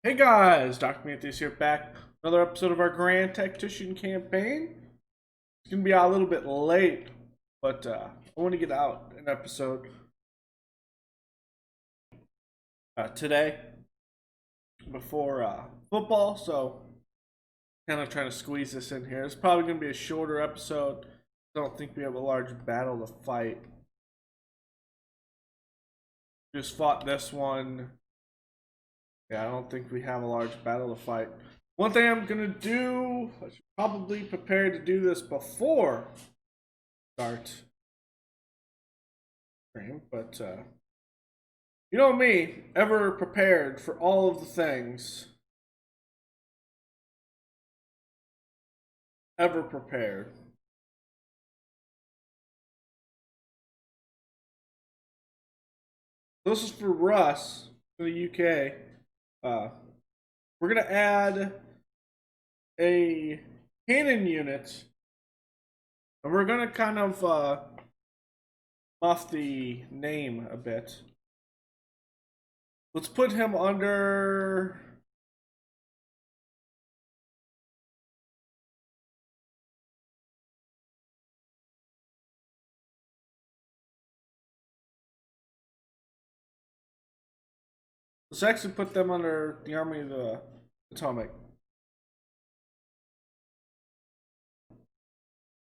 Hey guys, Dr. Mantheus here, back another episode of our Grand Tactician campaign. It's gonna be out a little bit late, but I want to get out an episode today before football, so kind of trying to squeeze this in here. It's probably gonna be a shorter episode. I don't think we have a large battle to fight. Just fought this one. Yeah, I don't think we have a large battle to fight. One thing I'm gonna do, I should probably prepare to do this before start stream, but you know me, ever prepared for all of the things, ever prepared. This is for Russ in the UK. We're gonna add a cannon unit, and we're gonna kind of buff the name a bit. Let's put him under. Let's actually put them under the Army of the Potomac.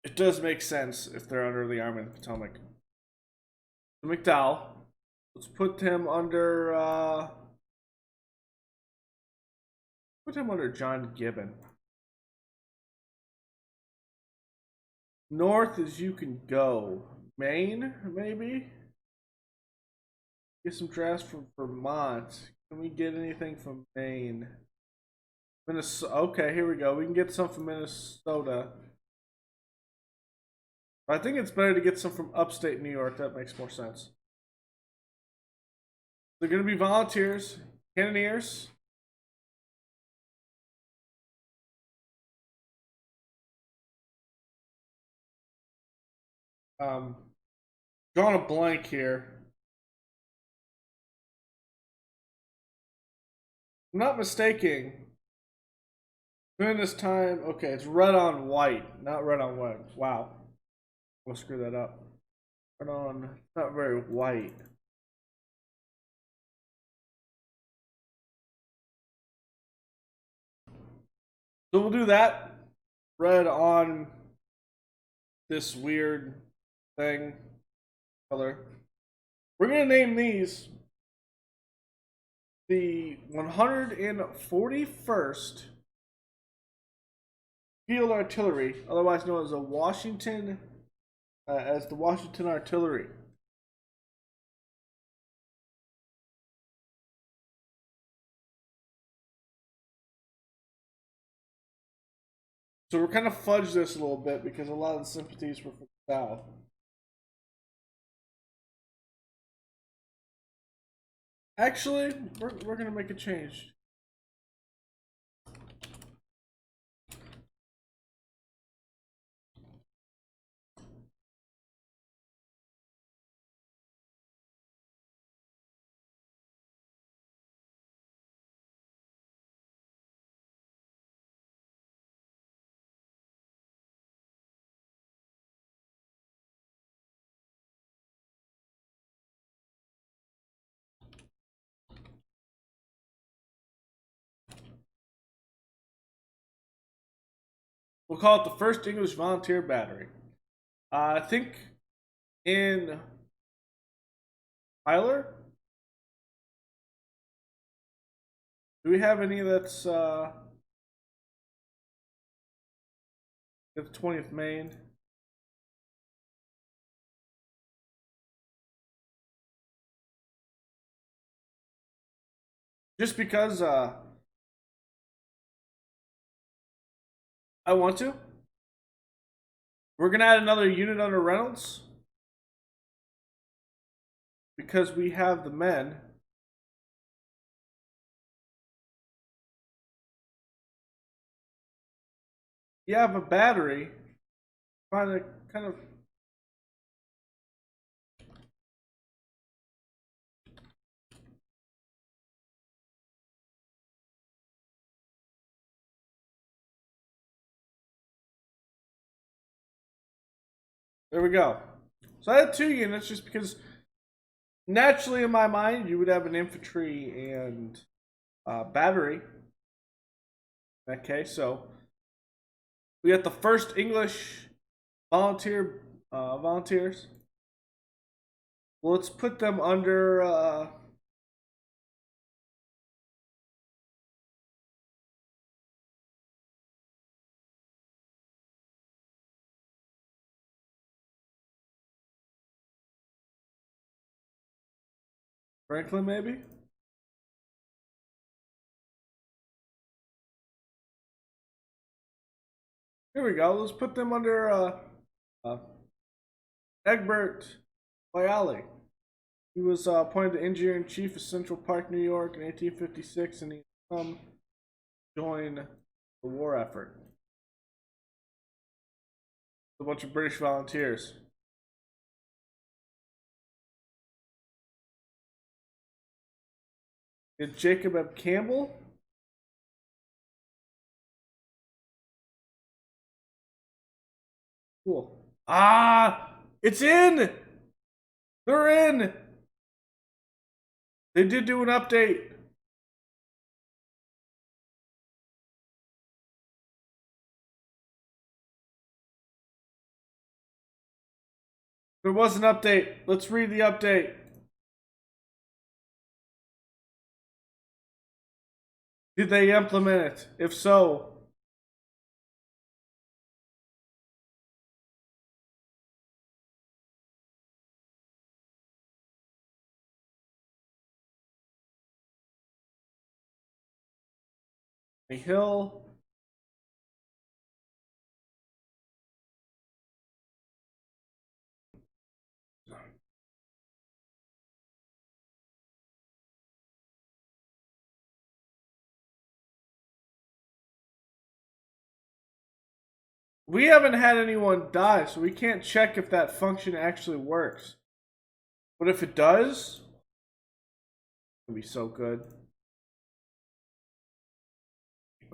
It does make sense if they're under the Army of the Potomac. McDowell. Let's put him under. Put him under John Gibbon. North as you can go. Maine, maybe? Get some drafts from Vermont. Can we get anything from Maine? Minnesota. Okay, here we go. We can get some from Minnesota. I think it's better to get some from upstate New York. That makes more sense. They're going to be volunteers, cannoneers. Drawing a blank here. I'm not mistaken. During this time, okay, it's red on white, not red on white. Wow. We'll screw that up. Red on, not very white. So we'll do that. Red on this weird thing color. We're going to name these the 141st Field Artillery, otherwise known as the Washington Artillery. So we're kind of fudged this a little bit because a lot of the sympathies were for the South. Actually, we're gonna make a change. We'll call it the First English Volunteer Battery. I think in Tyler, do we have any that's the 20th Maine? Just because I want to. We're gonna add another unit under Reynolds because we have the men. You have a battery. Trying to kind of There we go. So I had 2 units just because naturally in my mind you would have an infantry and battery in that case. So we got the first English volunteers. Well, let's put them under Franklin, maybe. Here we go. Let's put them under uh, Egbert Bialy. He was appointed the engineer in chief of Central Park, New York in 1856, and he come join the war effort. A bunch of British volunteers. Did Jacob F. Campbell? Cool. Ah! It's in! They're in! They did do an update. There was an update. Let's read the update. Did they implement it? If so, a hill. We haven't had anyone die, so we can't check if that function actually works. But if it does, it'll be so good.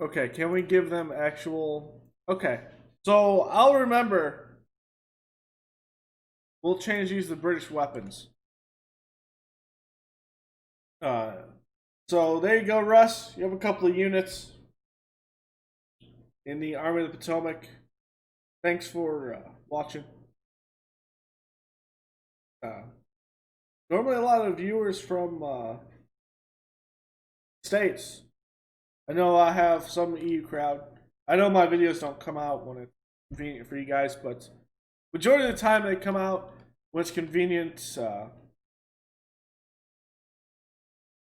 Okay, can we give them actual... Okay, so I'll remember. We'll change these to British weapons. Uh, so there you go, Russ. You have a couple of units in the Army of the Potomac. Thanks for watching. Normally a lot of viewers from States. I know I have some EU crowd. I know my videos don't come out when it's convenient for you guys, but majority of the time they come out when it's convenient.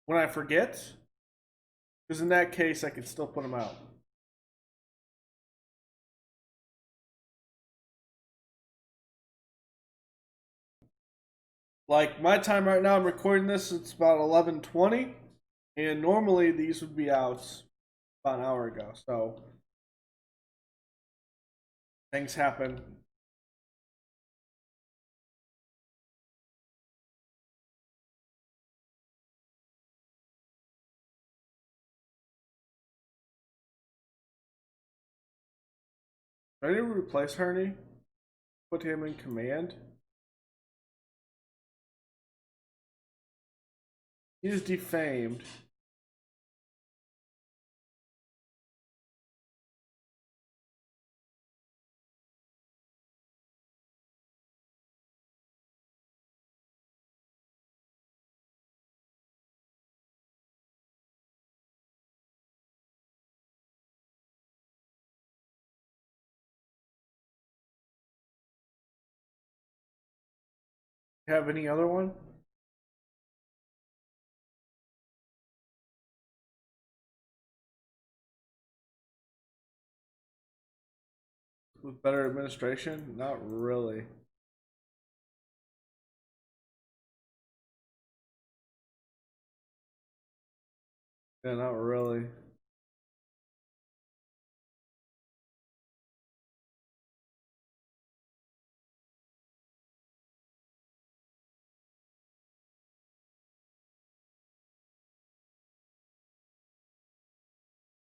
When I forget, because in that case I can still put them out. Like my time right now, I'm recording this. It's about 11:20, and normally these would be out about an hour ago. So things happen. Ready to replace Herney? Put him in command. He is defamed. Have any other one? With better administration? Not really. Yeah, not really.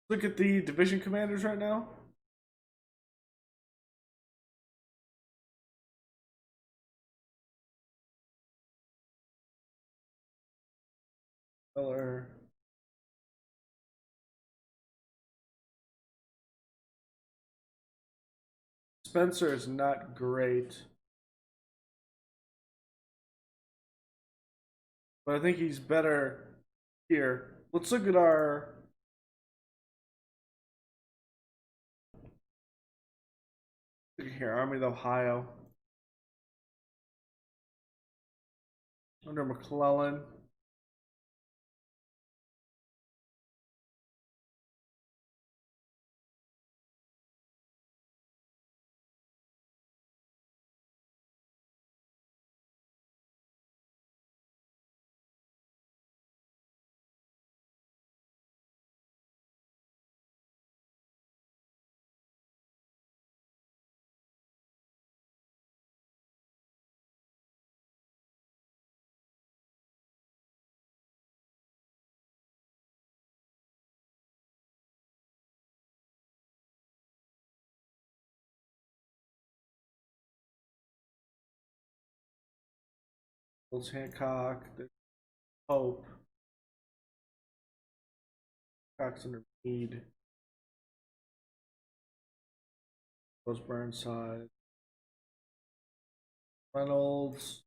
Look at the division commanders right now. Color. Spencer is not great, but I think he's better here. Let's look at our. Look here, Army of Ohio. Under McClellan. There's Hancock. There's Pope. Hancock's under Meade. Goes Burnside. Reynolds.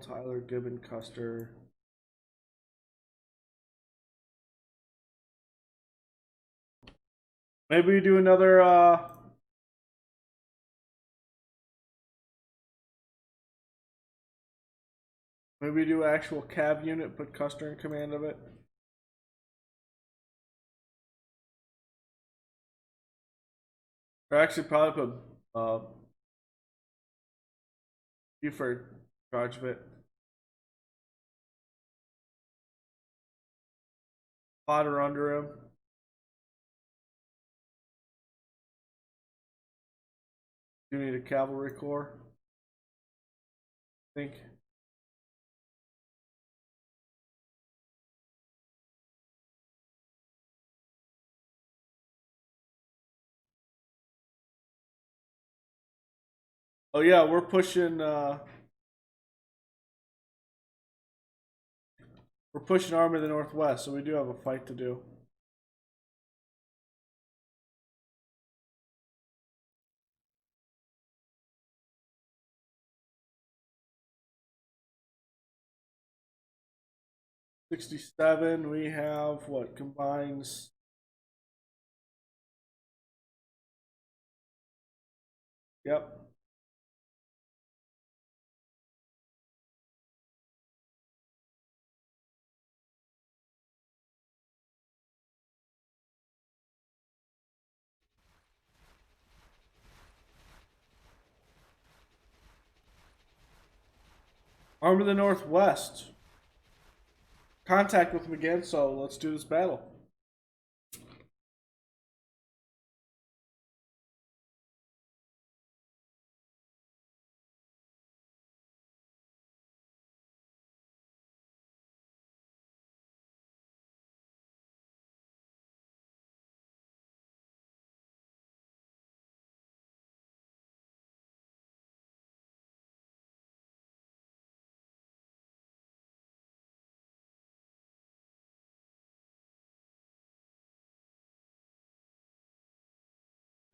Tyler, Gibbon, Custer. Maybe we do another maybe we do actual cav unit, put Custer in command of it. Or actually probably put Buford in charge of it. Potter under him. Do need a cavalry corps, I think. Oh yeah, we're pushing Army of the Northwest, so we do have a fight to do. '67, we have what combines. Yep. Army of the Northwest. Contact with them again, so let's do this battle.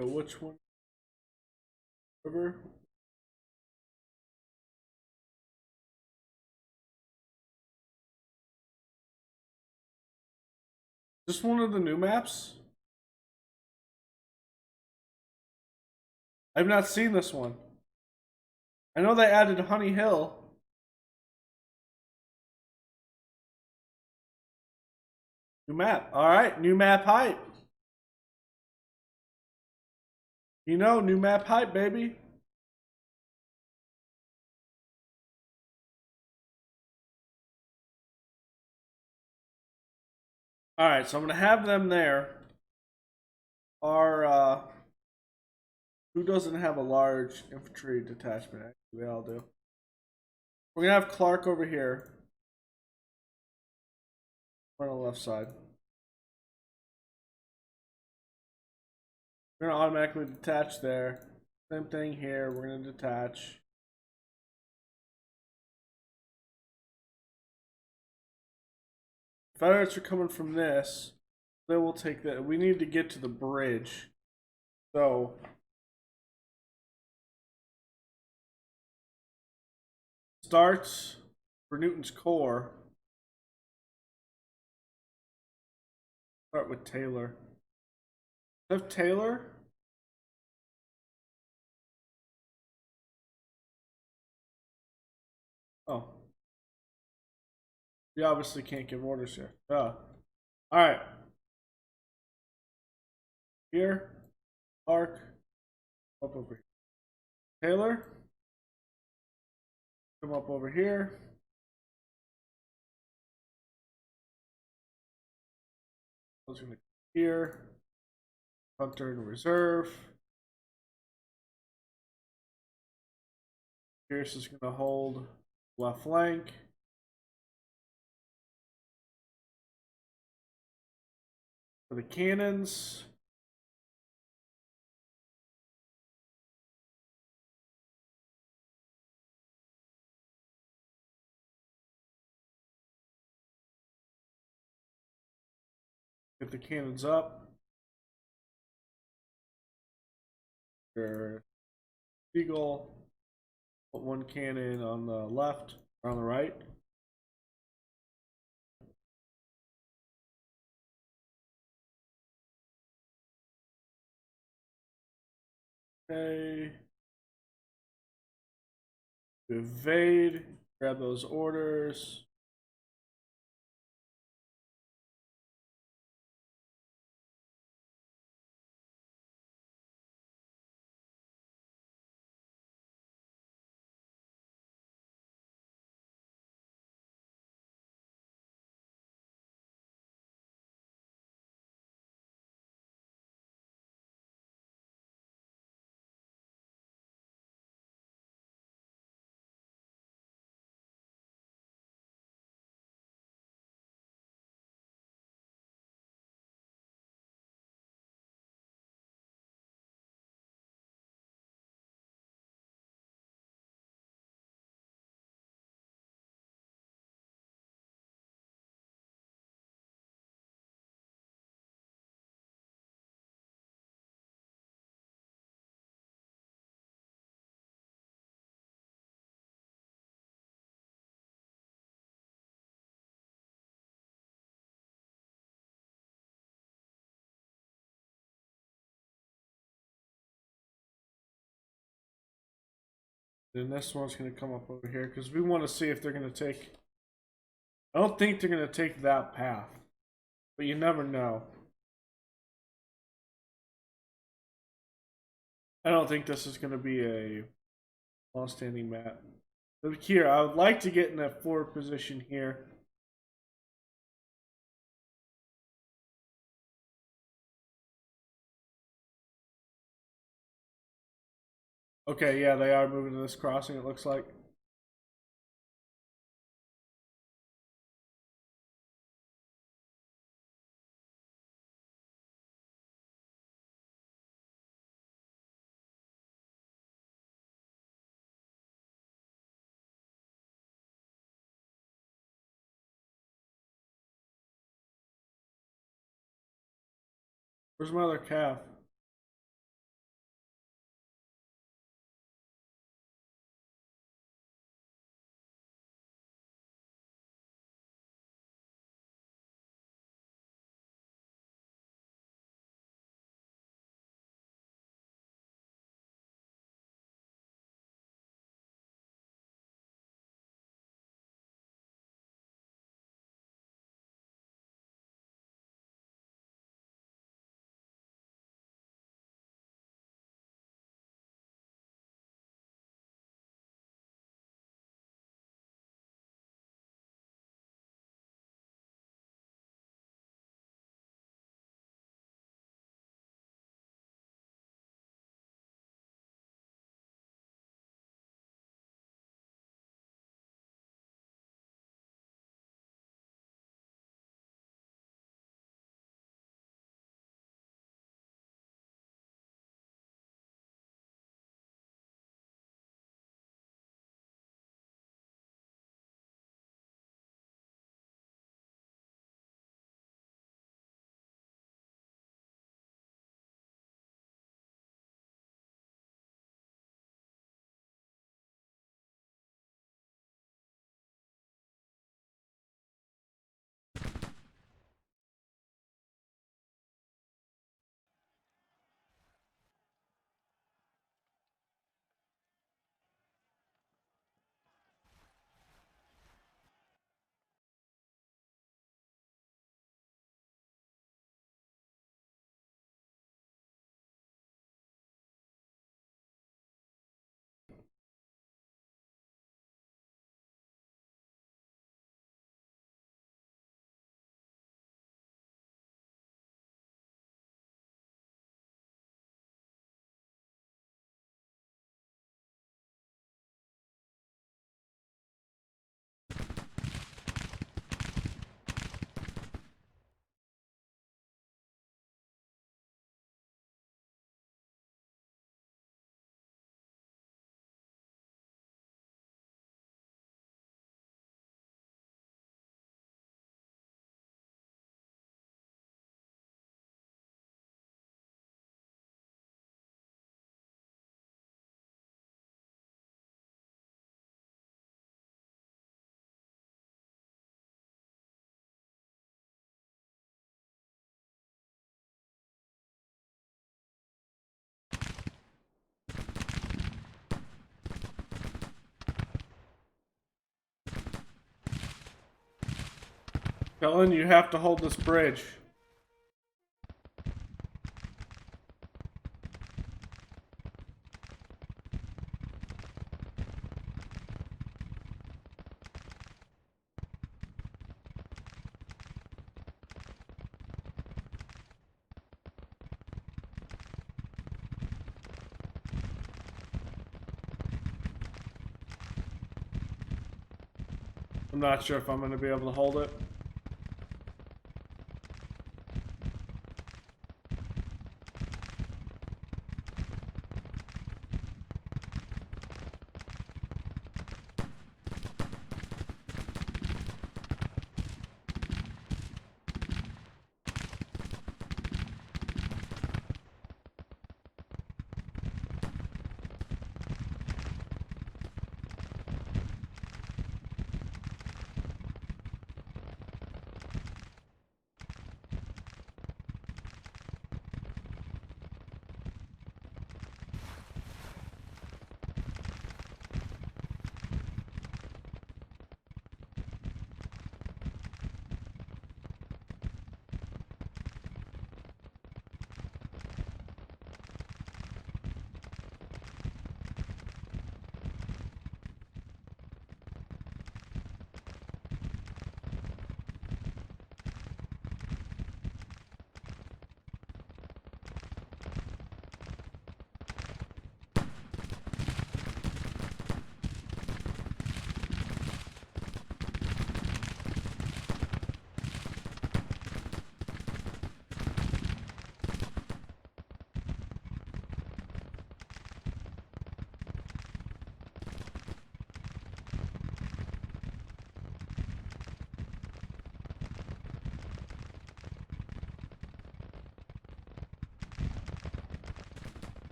So which one? River? Just one of the new maps? I've not seen this one. I know they added Honey Hill. New map. Alright, new map hype. You know, new map hype, baby. Alright, so I'm going to have them there. Our, who doesn't have a large infantry detachment? Actually, they all do. We're going to have Clark over here. On the left side. We're going to automatically detach there. Same thing here. We're going to detach. Confederates are coming from this. Then we'll take that. We need to get to the bridge. So starts for Newton's core. Start with Taylor. Have Taylor? Oh. We obviously can't give orders here. Alright. Here. Arc. Up over here. Taylor. Come up over here. I was going to here. Hunter in reserve. Pierce is going to hold left flank. For the cannons. Get the cannons up. Your Eagle. Put one cannon on the left or on the right. Okay. Evade. Grab those orders. Then this one's going to come up over here because we want to see if they're going to take. I don't think they're going to take that path, but you never know. I don't think this is going to be a long-standing map. But here, I would like to get in that forward position here. Okay, yeah, they are moving to this crossing, it looks like. Where's my other calf? Helen, you have to hold this bridge. I'm not sure if I'm going to be able to hold it.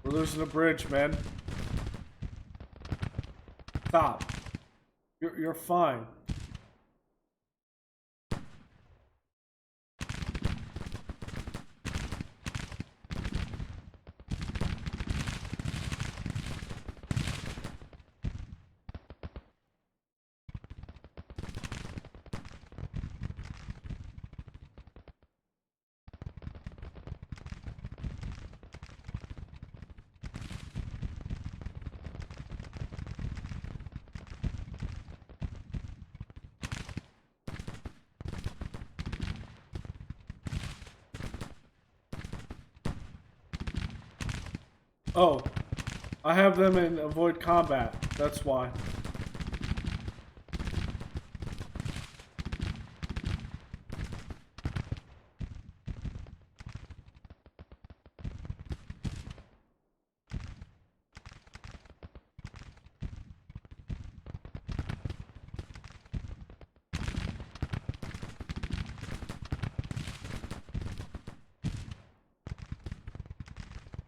We're losing the bridge, man. Stop. You're fine. Oh, I have them in avoid combat. That's why.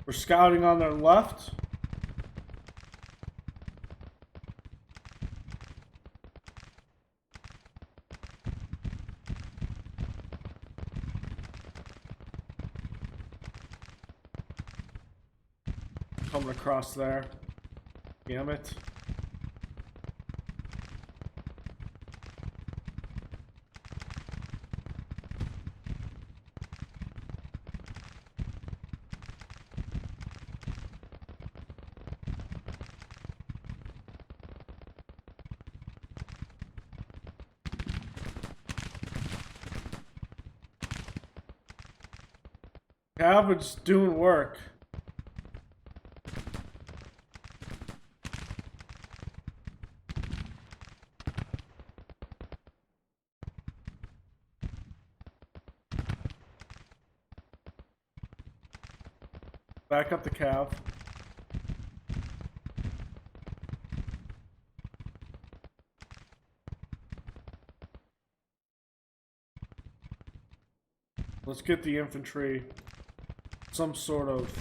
We're scouting on their left. Coming across there. Damn it. Cabbage doing work. Back up the cab. Let's get the infantry some sort of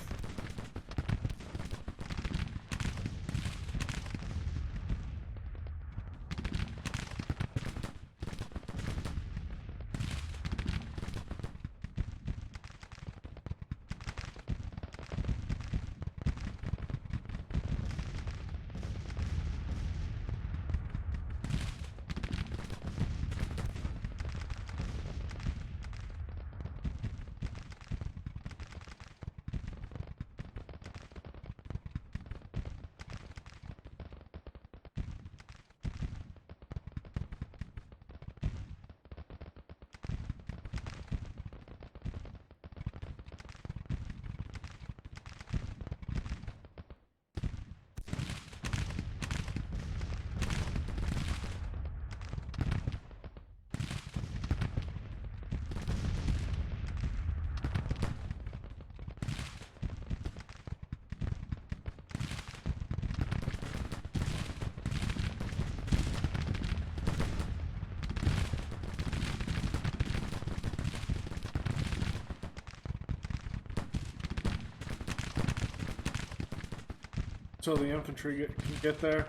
until the infantry can get there.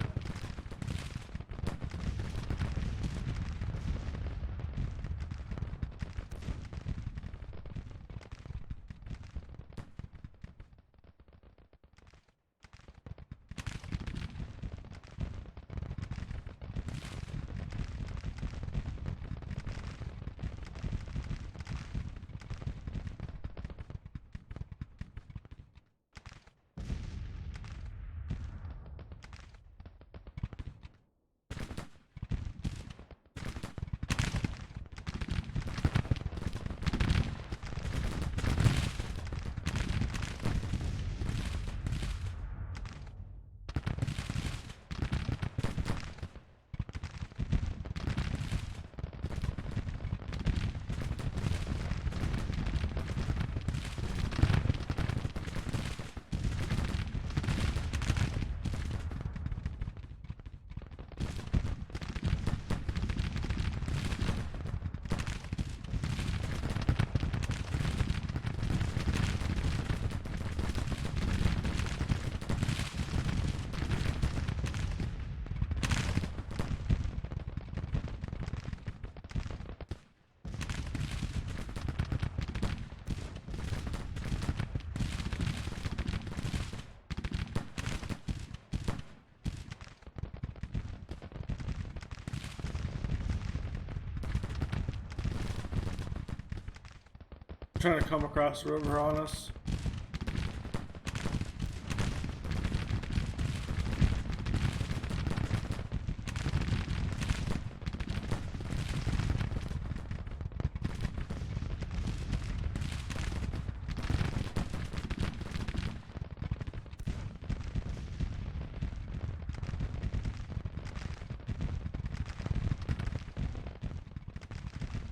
Trying to come across the river on us.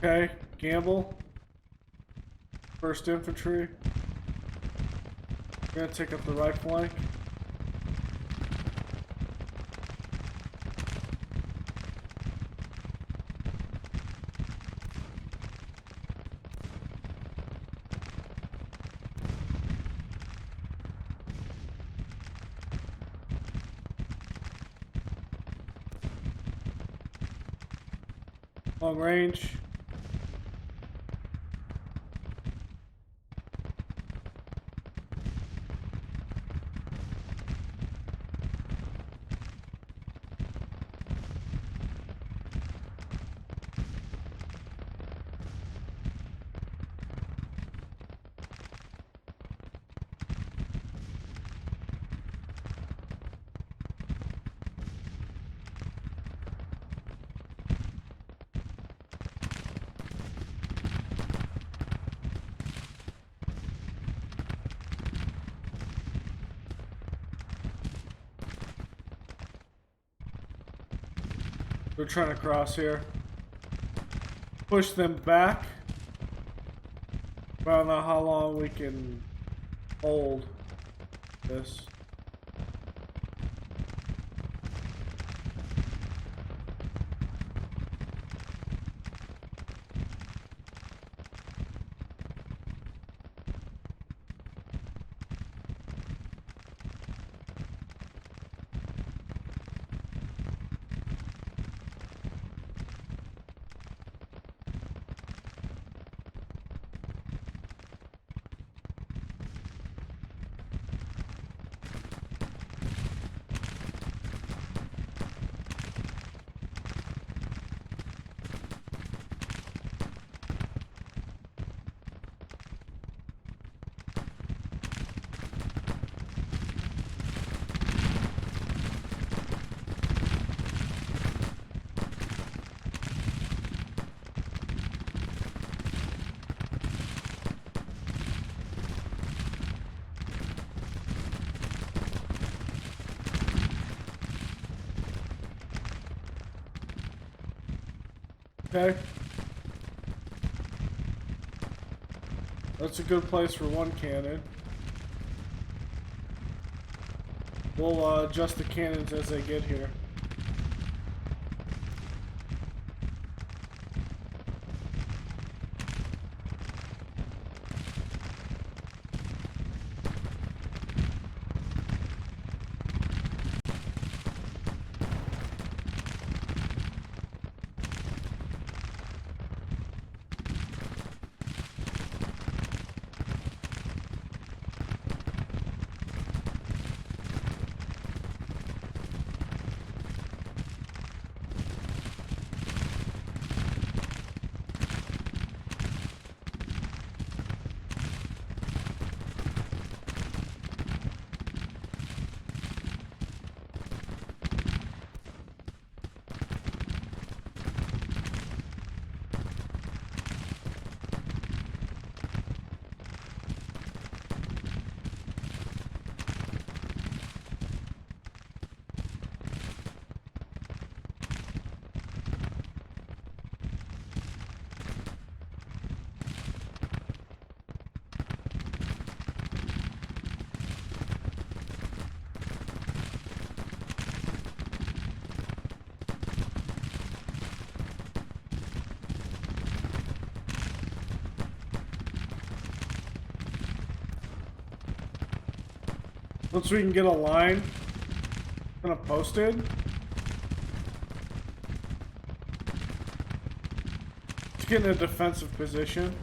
Okay, Gamble. First infantry. We're gonna take up the right flank. Long range. We're trying to cross here. Push them back. I don't know how long we can hold this. Okay. That's a good place for one cannon. We'll adjust the cannons as they get here. Once we can get a line kind of posted. Let's get in a defensive position.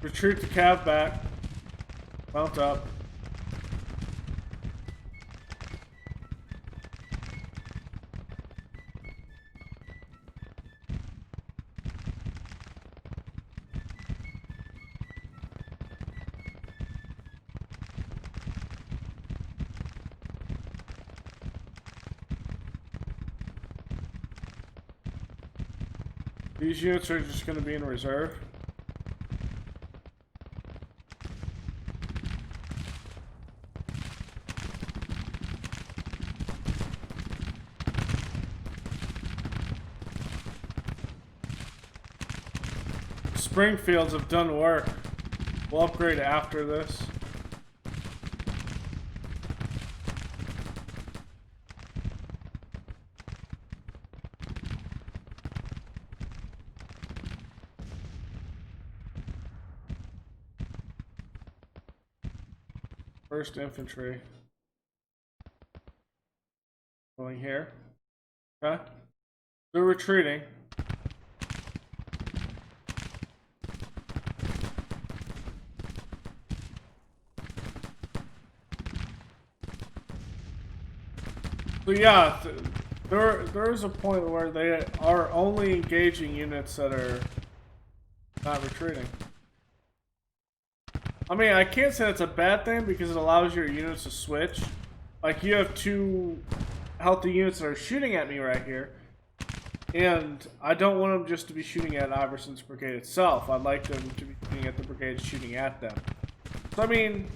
Retreat the cav back. Mount up. These units are just going to be in reserve. Springfields have done work. We'll upgrade after this. First infantry. Going here. Okay. They're retreating. So yeah, there is a point where they are only engaging units that are not retreating. I mean, I can't say that's a bad thing because it allows your units to switch. Like, you have two healthy units that are shooting at me right here. And I don't want them just to be shooting at Iverson's brigade itself. I'd like them to be shooting at the brigade shooting at them. So, I mean,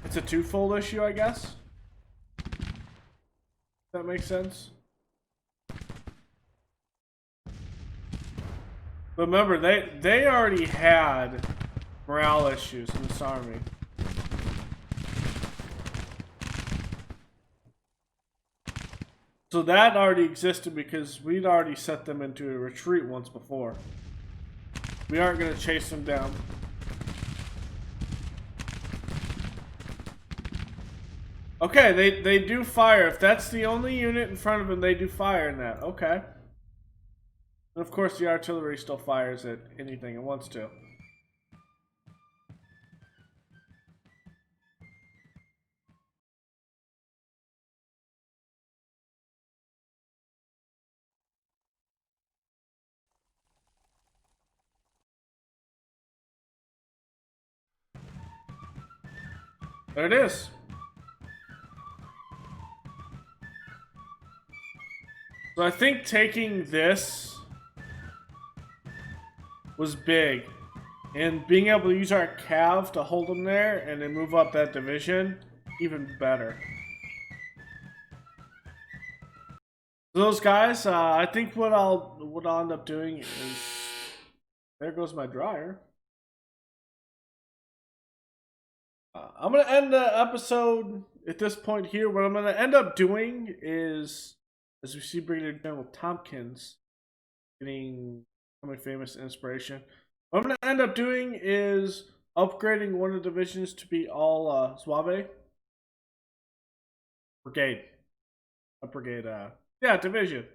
it's a twofold issue, I guess. That makes sense. But remember, they already had morale issues in this army. So that already existed because we'd already set them into a retreat once before. We aren't going to chase them down. Okay, they do fire. If that's the only unit in front of them, they do fire in that. Okay. And of course, the artillery still fires at anything it wants to. There it is. So I think taking this was big. And being able to use our cav to hold them there and then move up that division, even better. Those guys, I think what I'll end up doing is, there goes my dryer. I'm gonna end the episode at this point here. What I'm gonna end up doing is, as we see Brigadier General Tompkins getting famous inspiration, what I'm gonna end up doing is upgrading one of the divisions to be all Zouave brigade. A brigade, yeah, division.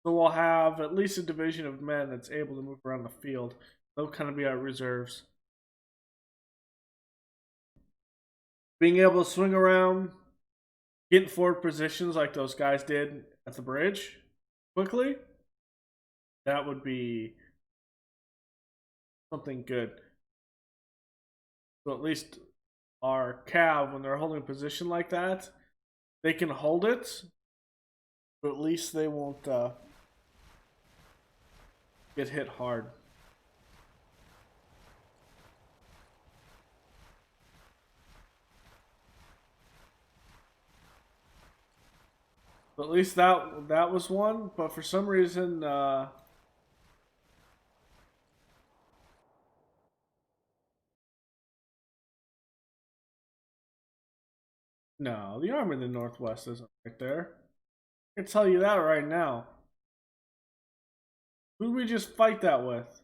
So we'll have at least a division of men that's able to move around the field. They'll kind of be our reserves. Being able to swing around, get in forward positions like those guys did at the bridge quickly, that would be something good. So at least our cav, when they're holding a position like that, they can hold it, but at least they won't get hit hard. At least that was one, but for some reason, no, the army in the Northwest isn't right there. I can tell you that right now. Who did we just fight that with?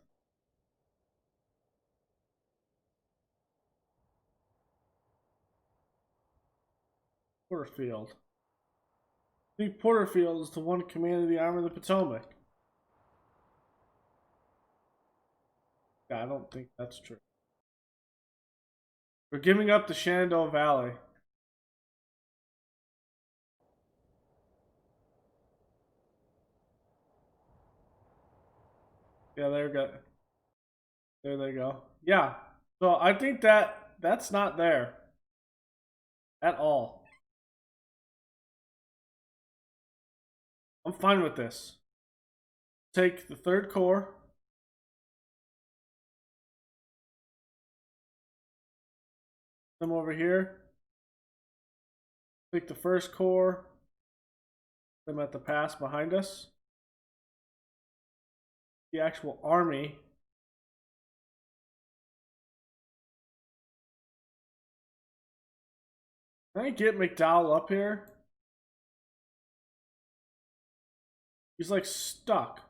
Porterfield. I think Porterfield is the one commanding the Army of the Potomac. Yeah, I don't think that's true. We're giving up the Shenandoah Valley. Yeah, there they go. Yeah. So I think that's not there at all. I'm fine with this. Take the third corps. Them over here. Take the first corps. Them at the pass behind us. The actual army. Can I get McDowell up here? He's like stuck.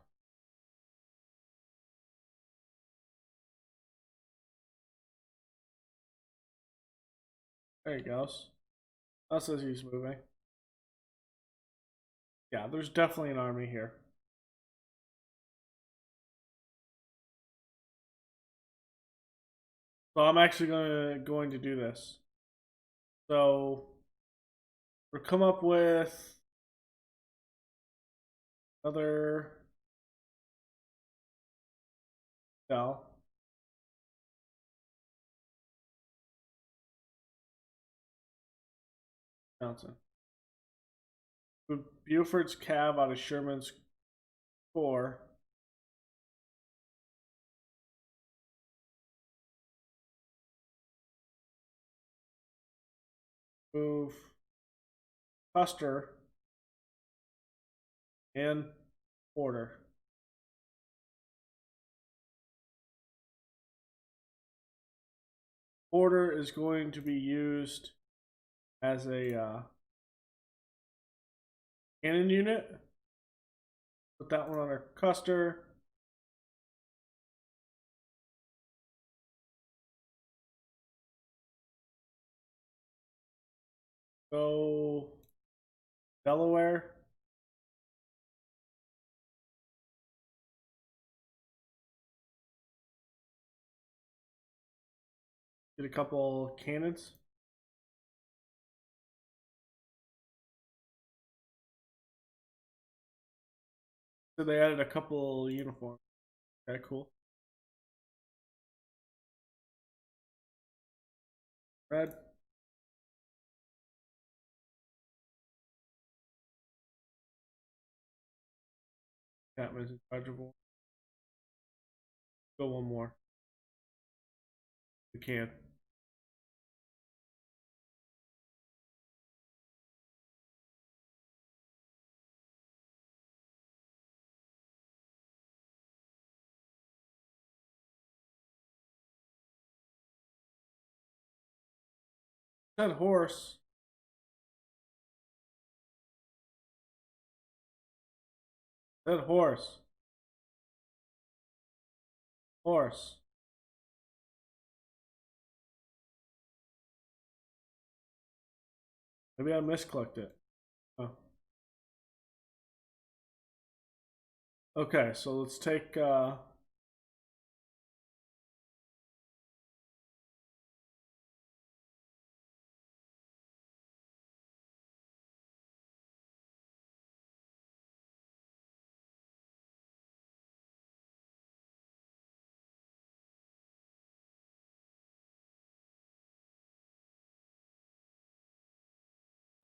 There he goes. That says he's moving. Yeah, there's definitely an army here. So I'm actually going to do this. So we'll come up with another cell. Johnson. Buford's Cav out of Sherman's Corps. Move Custer and Porter. Porter is going to be used as a cannon unit. Put that one under Custer. Go Delaware. Get a couple cannons. So they added a couple uniforms. Okay, cool. Red. Catman's in charge of one. Go one more. We can. That horse. That horse. Horse. Maybe I misclicked it. Oh. Okay, so let's take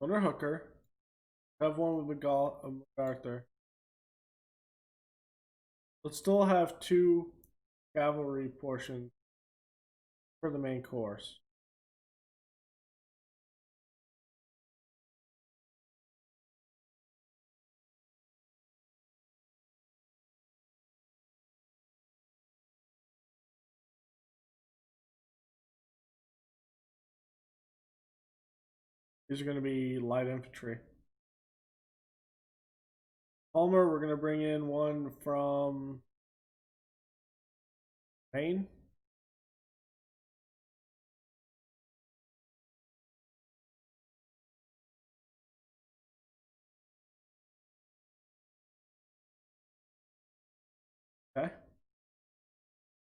Hunter Hooker. Have one with MacArthur. Let's still have two cavalry portions for the main course. These are going to be light infantry. Palmer, we're going to bring in one from Maine. Okay.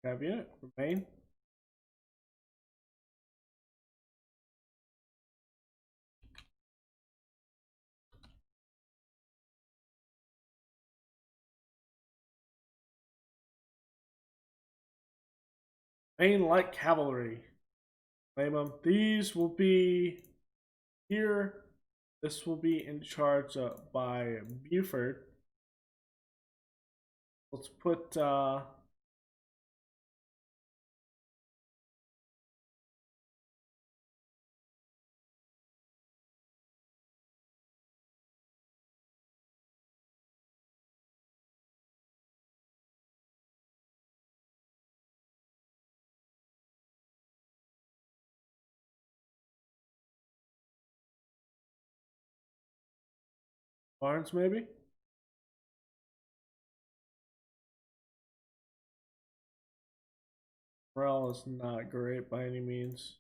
Have unit from Maine. Maine light cavalry. Name them. These will be here. This will be in charge by Buford. Let's put Barnes maybe. Morale is not great by any means.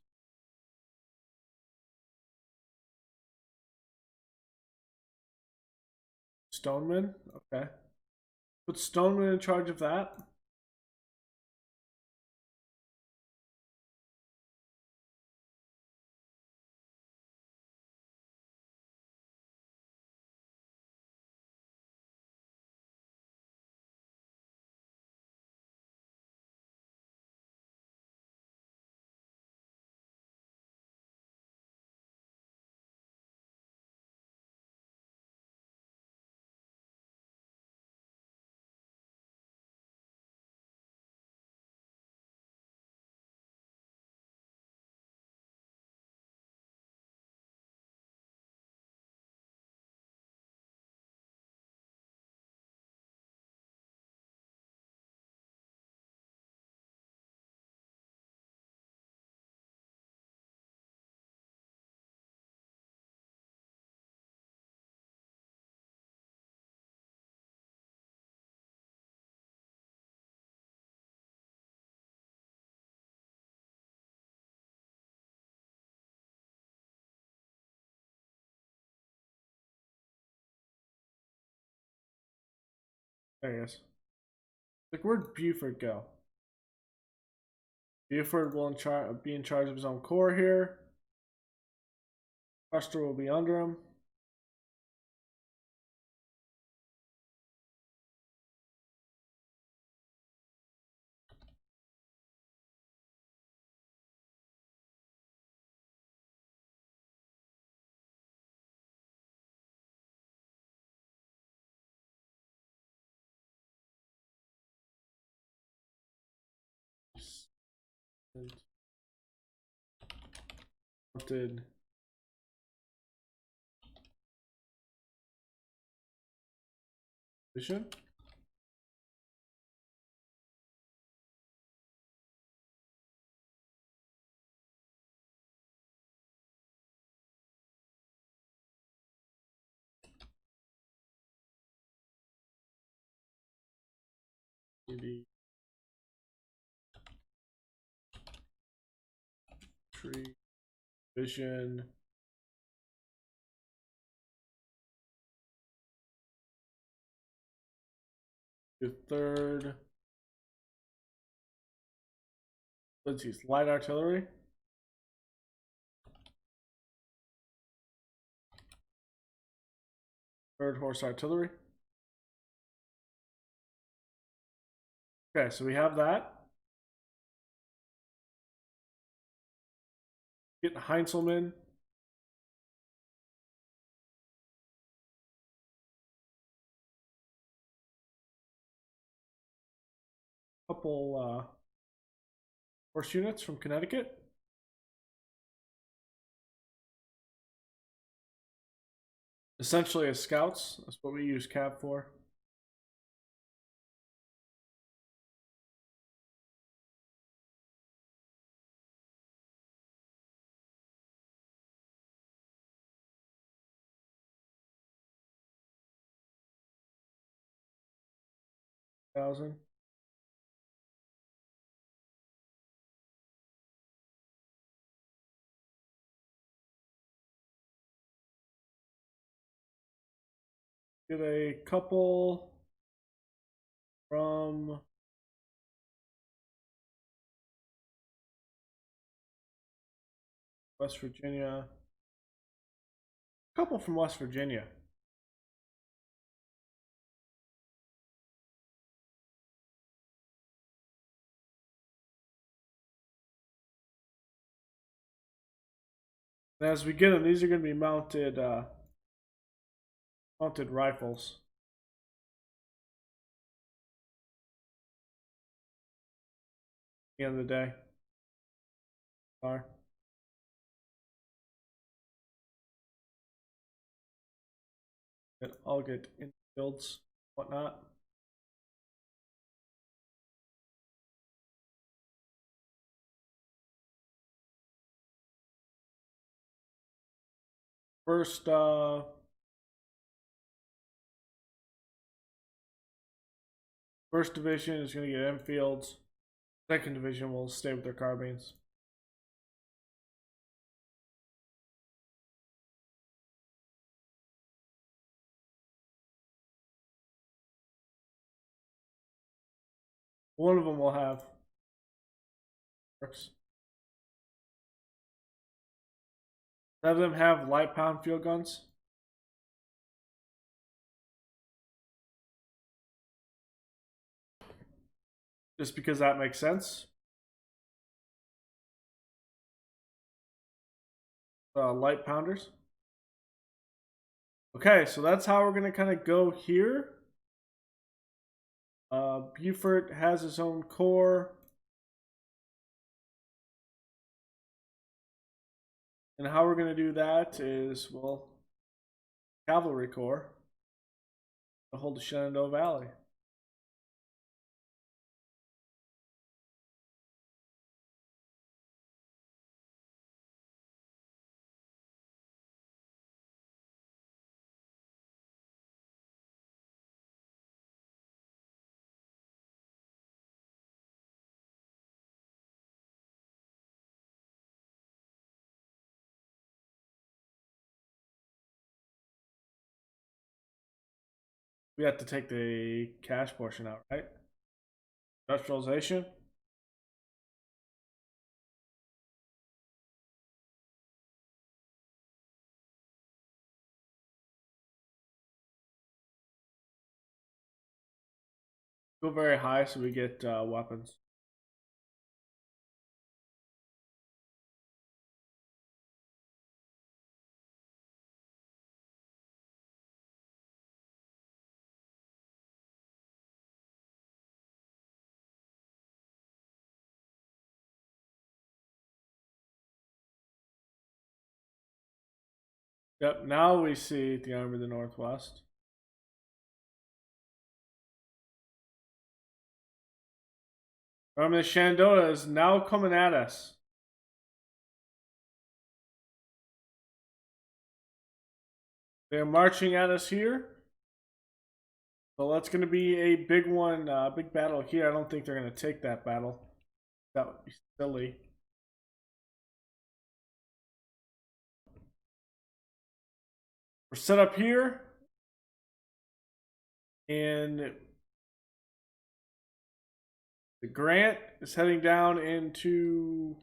Stoneman, okay. Put Stoneman in charge of that. There he is. Like, where'd Buford go? Buford will be in charge of his own corps here. Custer will be under him. Mounted division. Tree vision. The third. Let's use light artillery. Third horse artillery. Okay, so we have that. Get Heinzelman. Couple horse units from Connecticut. Essentially as scouts. That's what we use Cav for. 1,000. Get a couple from West Virginia. A couple from West Virginia. And as we get them, these are going to be mounted mounted rifles. At the end of the day. Are. I'll get in fields, whatnot. First division is going to get infields. Second division will stay with their carbines. One of them will have works. Have them have light pound field guns. Just because that makes sense. Light pounders. Okay, so that's how we're going to kind of go here. Beaufort has his own corps. And how we're going to do that is, well, cavalry corps to hold the Shenandoah Valley. We have to take the cash portion out, right? Industrialization. Go very high so we get weapons. Yep, now we see the Army of the Northwest. Army of the Shenandoah is now coming at us. They're marching at us here. So that's going to be a big one, big battle here. I don't think they're going to take that battle. That would be silly. We're set up here. And the Grant is heading down into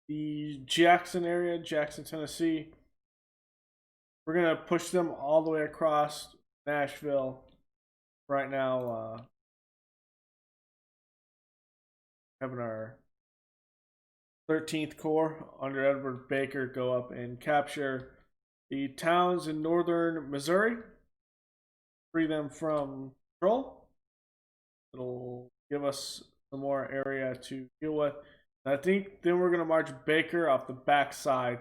the Jackson area, Jackson, Tennessee. We're going to push them all the way across Nashville right now. Having our 13th Corps under Edward Baker go up and capture the towns in northern Missouri, free them from control. It'll give us some more area to deal with. And I think then we're going to march Baker off the backside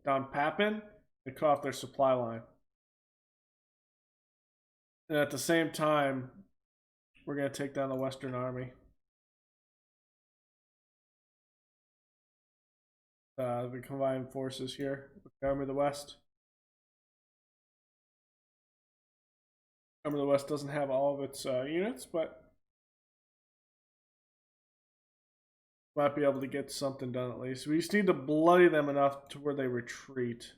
down Papin and cut off their supply line. And at the same time, we're going to take down the Western Army. The combined forces here with the Army of the West. Army of the West doesn't have all of its units, but might be able to get something done at least. We just need to bloody them enough to where they retreat.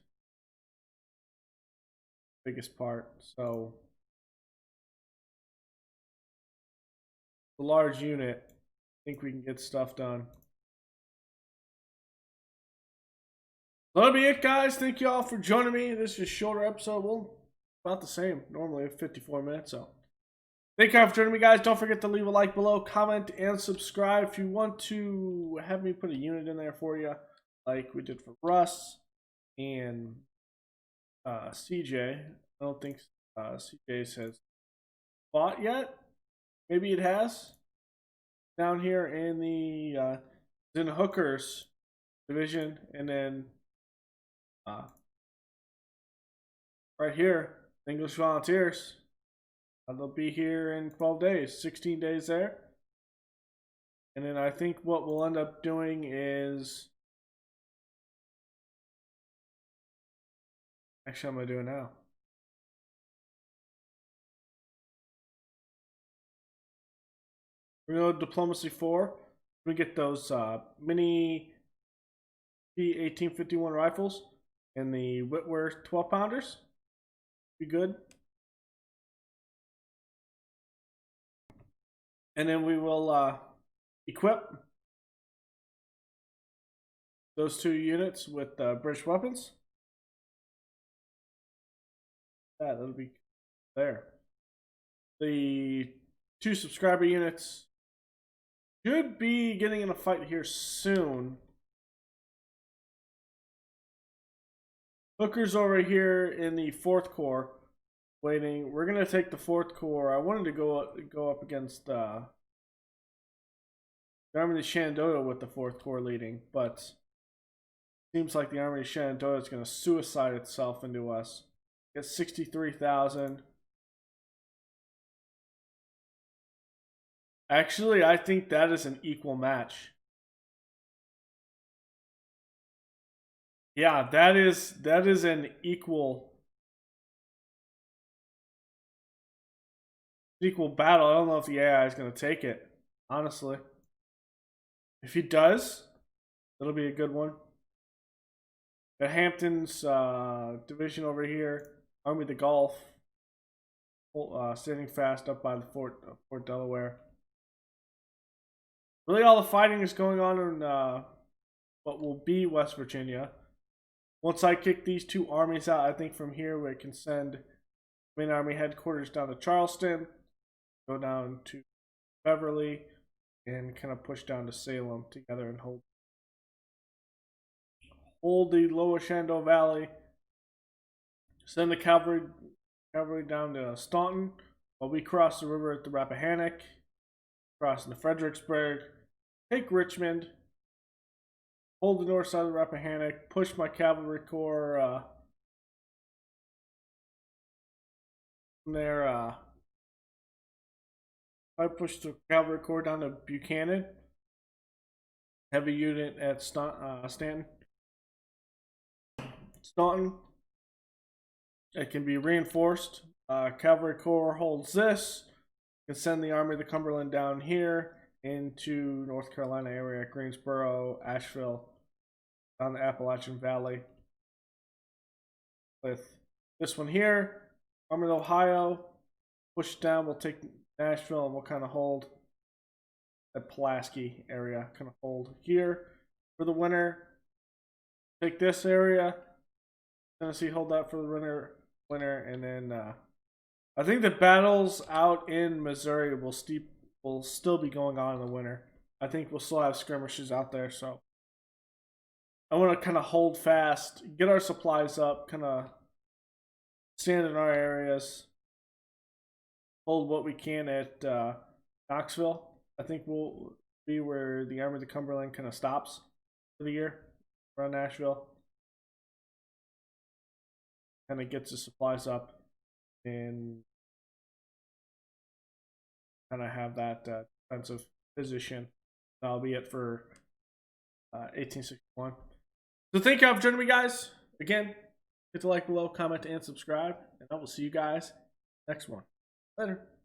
Biggest part. So the large unit, I think we can get stuff done. That'll be it, guys. Thank you all for joining me. This is a shorter episode. Well, about the same. Normally 54 minutes. So thank you all for joining me, guys. Don't forget to leave a like below, comment, and subscribe if you want to have me put a unit in there for you, like we did for Russ and CJ. I don't think CJ's has fought yet. Maybe it has. Down here in the Hookers division, and then right here, English Volunteers. They'll be here in 12 days, 16 days there. And then I think what we'll end up doing is... Actually, I'm going to do it now. We're going to go Diplomacy 4. We get those mini P1851 rifles and the Whitworth 12-pounders. Be good. And then we will equip those 2 units with British weapons. Yeah, that'll be there. The 2 subscriber units should be getting in a fight here soon. Hooker's over here in the 4th Corps, waiting. We're gonna take the 4th Corps. I wanted to go up against the Army of the Shenandoah with the 4th Corps leading, but seems like the Army of Shenandoah is gonna suicide itself into us. Get 63,000. Actually, I think that is an equal match. Yeah, that is an equal battle. I don't know if the AI is going to take it, honestly. If he does, it'll be a good one. The Hamptons division over here, Army of the Gulf, standing fast up by the Fort Delaware. Really, all the fighting is going on in what will be West Virginia. Once I kick these 2 armies out, I think from here we can send main army headquarters down to Charleston, go down to Beverly, and kind of push down to Salem together and hold the lower Shenandoah Valley. Send the cavalry down to Staunton while we cross the river at the Rappahannock, cross into Fredericksburg, take Richmond, hold the north side of the Rappahannock, push my cavalry corps from there. I push the cavalry corps down to Buchanan. Heavy unit at Stanton. Staunton. It can be reinforced. Cavalry corps holds this. Can send the Army of the Cumberland down here into North Carolina area, Greensboro, Asheville, down the Appalachian Valley. With this one here, Army of Ohio, push down, we'll take Nashville and we'll kind of hold that Pulaski area, kind of hold here for the winter. Take this area, Tennessee, hold that for the winter, and then I think the battles out in Missouri will still be going on in the winter. I think we'll still have skirmishes out there, so I want to kind of hold fast, get our supplies up, kind of stand in our areas, hold what we can at Knoxville. I think we'll be where the Army of the Cumberland kind of stops for the year, around Nashville. Kind of gets the supplies up and kind of have that defensive position. That'll be it for 1861. So thank you for joining me, guys. Again, hit the like below, comment, and subscribe. And I will see you guys next one. Later.